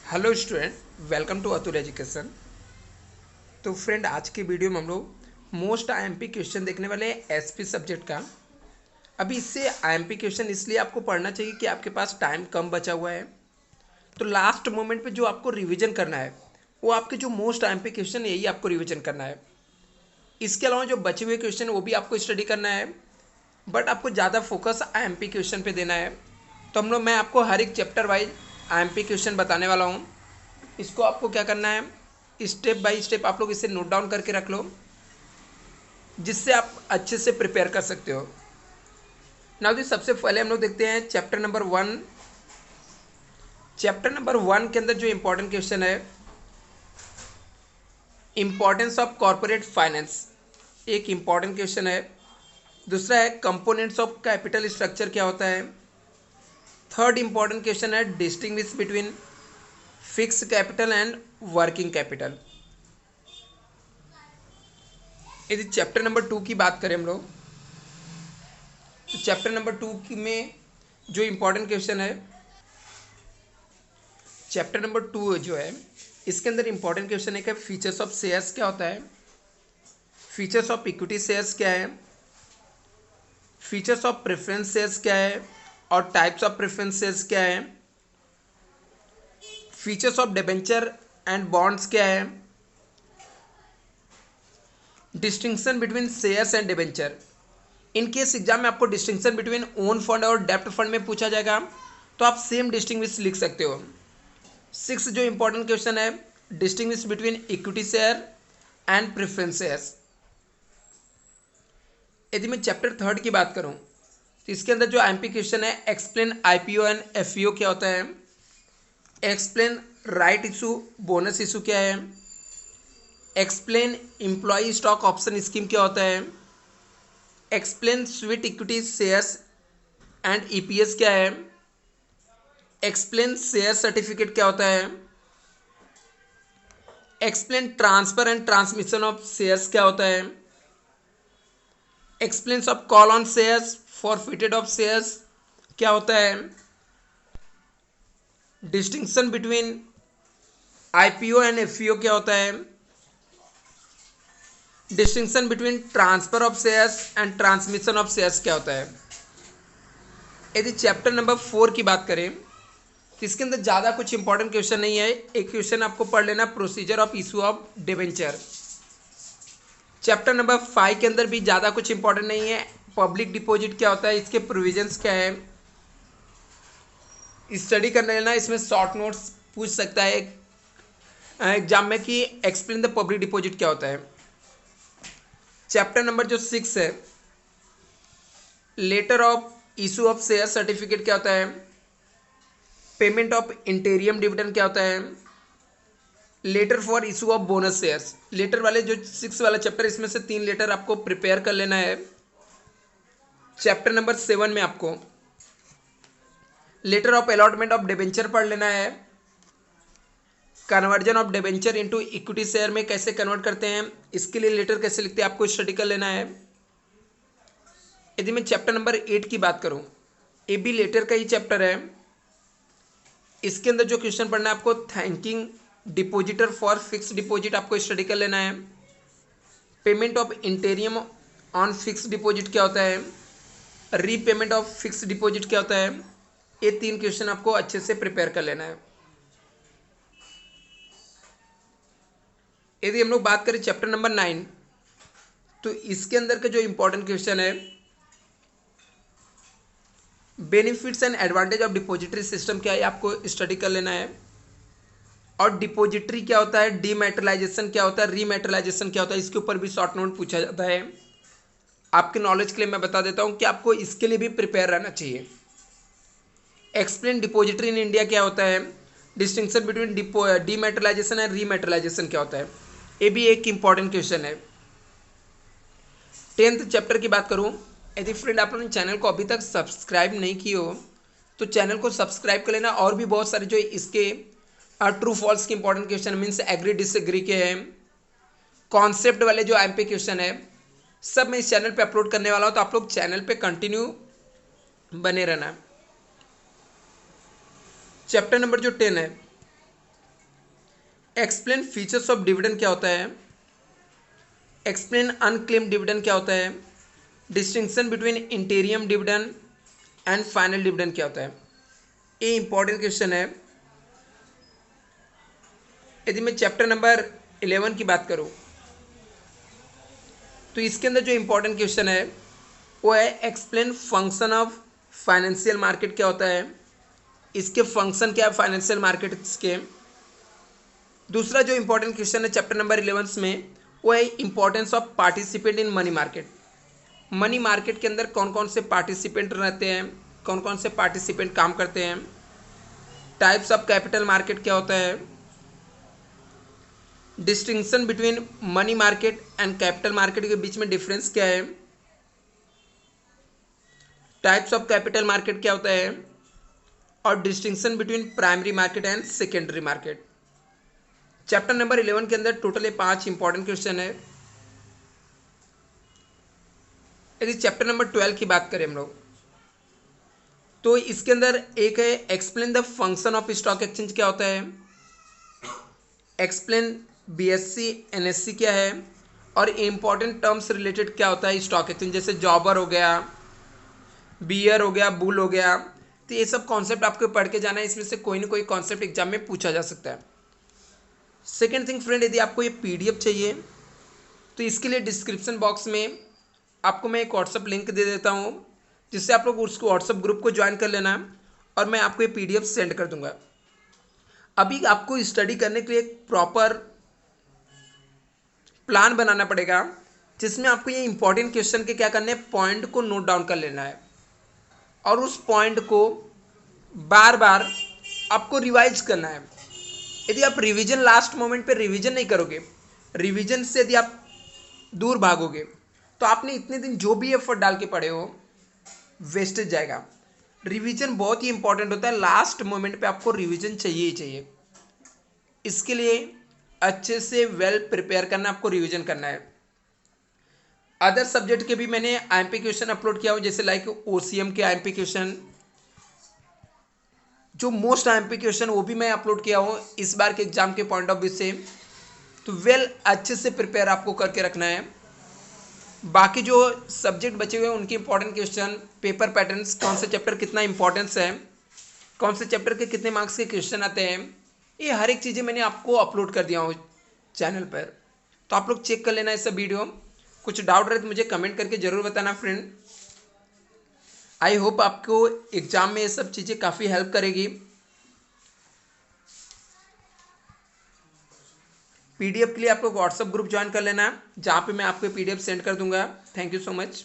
Hello student, welcome to Atul education. तो friend, आज की वीडियो में हम लोग मोस्ट आईएमपी क्वेश्चन देखने वाले हैं एसपी सब्जेक्ट का। अभी इससे आईएमपी क्वेश्चन इसलिए आपको पढ़ना चाहिए कि आपके पास टाइम कम बचा हुआ है, तो लास्ट मोमेंट पे जो आपको रिवीजन करना है वो आपके जो मोस्ट आईएमपी क्वेश्चन है यही आपको रिवीजन करना है। इसके अलावा जो बचे हुए क्वेश्चन है वो भी आपको स्टडी करना है, बट आपको ज़्यादा फोकस आईएमपी क्वेश्चन पे देना है। तो मैं आपको हर एक चैप्टर वाइज आईएमपी क्वेश्चन बताने वाला हूँ। इसको आपको क्या करना है, स्टेप बाय स्टेप आप लोग इसे नोट डाउन करके रख लो, जिससे आप अच्छे से प्रिपेयर कर सकते हो। नाउ जी, सबसे पहले हम लोग देखते हैं चैप्टर नंबर 1। चैप्टर नंबर 1 के अंदर जो इंपॉर्टेंट क्वेश्चन है, इंपॉर्टेंस ऑफ कॉर्पोरेट फाइनेंस, एक इंपॉर्टेंट क्वेश्चन है। दूसरा है कंपोनेंट्स ऑफ कैपिटल स्ट्रक्चर क्या होता है। थर्ड इंपॉर्टेंट क्वेश्चन है distinguish between fix capital and working capital. यदि चैप्टर नंबर 2 की बात करें हम लोग, तो चैप्टर नंबर 2 की में जो इंपॉर्टेंट क्वेश्चन है, चैप्टर नंबर 2 जो है इसके अंदर इंपॉर्टेंट क्वेश्चन है कि फीचर्स ऑफ शेयर्स क्या होता है, फीचर्स ऑफ इक्विटी शेयर्स क्या है, फीचर्स ऑफ प्रेफरेंस शेयर्स क्या है और टाइप्स ऑफ प्रेफरेंस शेयर्स क्या है, features of debenture and bonds क्या है, distinction between shares and debenture. In case exam में आपको डिस्टिंक्शन बिटवीन ओन फंड और डेप्ट फंड में पूछा जाएगा तो आप सेम डिस्टिंग्विश लिख सकते हो। 6 जो इंपॉर्टेंट क्वेश्चन है, distinguish between equity share and preference shares. यदि मैं चैप्टर 3 की बात करूं तो इसके अंदर जो आईएमपी क्वेश्चन है, एक्सप्लेन आईपीओ एंड एफईओ क्या होता है, explain right issue bonus issue क्या है, explain employ stock option scheme क्या होता है, explain sweet equity shares and EPS क्या है, एक्सप्लेन शेयर सर्टिफिकेट क्या होता है, explain transfer and transmission of shares क्या होता है, explain of call on shares forfeited of shares क्या होता है, distinction between IPO and FEO क्या होता है, distinction between transfer of shares and transmission of shares क्या होता है। यदि चैप्टर नंबर 4 की बात करें तो इसके अंदर ज़्यादा कुछ इंपॉर्टेंट क्वेश्चन नहीं है। एक क्वेश्चन आपको पढ़ लेना, procedure of issue of debenture. Chapter number 5 के अंदर भी ज़्यादा कुछ इंपॉर्टेंट नहीं है। पब्लिक डिपॉजिट क्या होता है, इसके प्रोविजंस क्या है, स्टडी करने लेना। इसमें शॉर्ट नोट्स पूछ सकता है एग्जाम में कि एक्सप्लेन द पब्लिक डिपॉजिट क्या होता है। चैप्टर नंबर जो 6 है, letter of issue of share certificate क्या होता है, पेमेंट ऑफ इंटीरियम डिविडेंड क्या होता है, letter for issue of bonus shares. Letter वाले जो 6 वाला चैप्टर, इसमें से 3 लेटर आपको प्रिपेयर कर लेना है। चैप्टर नंबर 7 में आपको letter of allotment of debenture पढ़ लेना है। Conversion of debenture into equity share में कैसे कन्वर्ट करते हैं, इसके लिए लेटर कैसे लिखते हैं आपको स्टडी कर लेना है। यदि मैं चैप्टर नंबर 8 की बात करूं, ये भी लेटर का ही चैप्टर है। इसके अंदर जो क्वेश्चन पढ़ना है आपको, thanking depositor for fix deposit आपको स्टडी कर लेना है। Payment of इंटीरियम on fix deposit क्या होता है, रीपेमेंट ऑफ फिक्स डिपॉजिट क्या होता है। ये 3 क्वेश्चन आपको अच्छे से प्रिपेयर कर लेना है। यदि हम लोग बात करें चैप्टर नंबर 9, तो इसके अंदर का जो इंपॉर्टेंट क्वेश्चन है, benefits and advantage of depository system क्या है, आपको स्टडी कर लेना है। और डिपॉजिटरी क्या होता है, डीमेटेरियलाइजेशन क्या होता है, रीमेटेरियलाइजेशन क्या होता है, इसके ऊपर भी शॉर्ट नोट पूछा जाता है। आपके नॉलेज के लिए मैं बता देता हूं कि आपको इसके लिए भी प्रिपेयर रहना चाहिए। एक्सप्लेन डिपॉजिटरी इन इंडिया क्या होता है, डिस्टिंक्शन बिटवीन डीमेटेरियलाइजेशन एंड रीमेटेरियलाइजेशन क्या होता है, ये भी एक इंपॉर्टेंट क्वेश्चन है। 10th चैप्टर की बात करूं, यदि फ्रेंड आप लोगों ने चैनल को अभी तक सब्सक्राइब नहीं किए हो तो चैनल को सब्सक्राइब कर लेना। और भी बहुत सारे जो इसके ट्रू फॉल्स के important question, means agree disagree के हैं, कॉन्सेप्ट वाले जो आईएमपी क्वेश्चन है, सब मैं इस चैनल पे अपलोड करने वाला हूं, तो आप लोग चैनल पे कंटिन्यू बने रहना। चैप्टर नंबर जो 10 है, एक्सप्लेन फीचर्स ऑफ डिविडेंड क्या होता है, एक्सप्लेन अनक्लेम्ड डिविडेंड क्या होता है, distinction between इंटीरियम dividend and final dividend क्या होता है। ये इंपॉर्टेंट क्वेश्चन है। यदि मैं चैप्टर नंबर 11 की बात करूं तो इसके अंदर जो इंपॉर्टेंट क्वेश्चन है वो है explain function of financial market क्या होता है, इसके फंक्शन क्या है फाइनेंशियल मार्केट्स के। दूसरा जो इंपॉर्टेंट क्वेश्चन है चैप्टर नंबर 11 में वो है importance of participant in money market. Money market के अंदर कौन कौन से पार्टिसिपेंट रहते हैं, कौन कौन से पार्टिसिपेंट काम करते हैं, टाइप्स ऑफ कैपिटल मार्केट क्या होता है, distinction between money market and capital market के बीच में डिफरेंस क्या है, टाइप्स ऑफ कैपिटल मार्केट क्या होता है, और distinction between primary market and secondary market. Chapter number 11 के अंदर टोटल 5 इंपॉर्टेंट क्वेश्चन है। यदि चैप्टर नंबर 12 की बात करें हम लोग तो इसके अंदर एक है explain the function of stock exchange क्या होता है, एक्सप्लेन बीएससी एनएससी क्या है, और इंपॉर्टेंट टर्म्स रिलेटेड क्या होता है स्टॉक एक्सचेंज, जैसे जॉबर हो गया, बियर हो गया, बुल हो गया। तो ये सब कॉन्सेप्ट आपको पढ़ के जाना है, इसमें से कोई ना कोई कॉन्सेप्ट एग्जाम में पूछा जा सकता है। सेकेंड थिंग फ्रेंड, यदि आपको ये पीडीएफ चाहिए तो इसके लिए डिस्क्रिप्शन बॉक्स में आपको मैं एक व्हाट्सअप लिंक दे देता हूँ, जिससे आप लोग उसको व्हाट्सअप ग्रुप को ज्वाइन कर लेना और मैं आपको ये पीडीएफ सेंड कर दूंगा। अभी आपको स्टडी करने के लिए एक प्रॉपर प्लान बनाना पड़ेगा, जिसमें आपको ये इंपॉर्टेंट क्वेश्चन के क्या करने हैं, पॉइंट को नोट डाउन कर लेना है और उस पॉइंट को बार बार आपको रिवाइज करना है। यदि आप रिवीजन लास्ट मोमेंट पे रिवीजन नहीं करोगे, रिवीजन से यदि आप दूर भागोगे तो आपने इतने दिन जो भी एफर्ट डाल के पढ़े हो वेस्टेज जाएगा। रिवीजन बहुत ही इंपॉर्टेंट होता है, लास्ट मोमेंट पे आपको रिवीजन चाहिए ही चाहिए। इसके लिए अच्छे से वेल प्रिपेयर करना, आपको रिवीजन करना है। अदर सब्जेक्ट के भी मैंने आईएमपी क्वेश्चन अपलोड किया हो, जैसे लाइक ओसीएम के आईएमपी क्वेश्चन, जो मोस्ट आईएमपी क्वेश्चन वो भी मैं अपलोड किया हूँ इस बार के एग्जाम के पॉइंट ऑफ व्यू से। तो वेल अच्छे से प्रिपेयर आपको करके रखना है। बाकी जो सब्जेक्ट बचे हुए हैं उनके इंपॉर्टेंट क्वेश्चन, पेपर पैटर्न्स, कौन से चैप्टर कितना इंपॉर्टेंस है, कौन से चैप्टर के कितने मार्क्स के क्वेश्चन आते हैं, ये हर एक चीज़ें मैंने आपको अपलोड कर दिया हूँ चैनल पर। तो आप लोग चेक कर लेना ये सब वीडियो। कुछ डाउट रहे तो मुझे कमेंट करके ज़रूर बताना फ्रेंड। आई होप आपको एग्जाम में ये सब चीज़ें काफ़ी हेल्प करेगी। पीडीएफ के लिए आप लोग व्हाट्सएप ग्रुप ज्वाइन कर लेना, जहाँ पे मैं आपको पीडीएफ सेंड कर दूंगा। Thank you so much.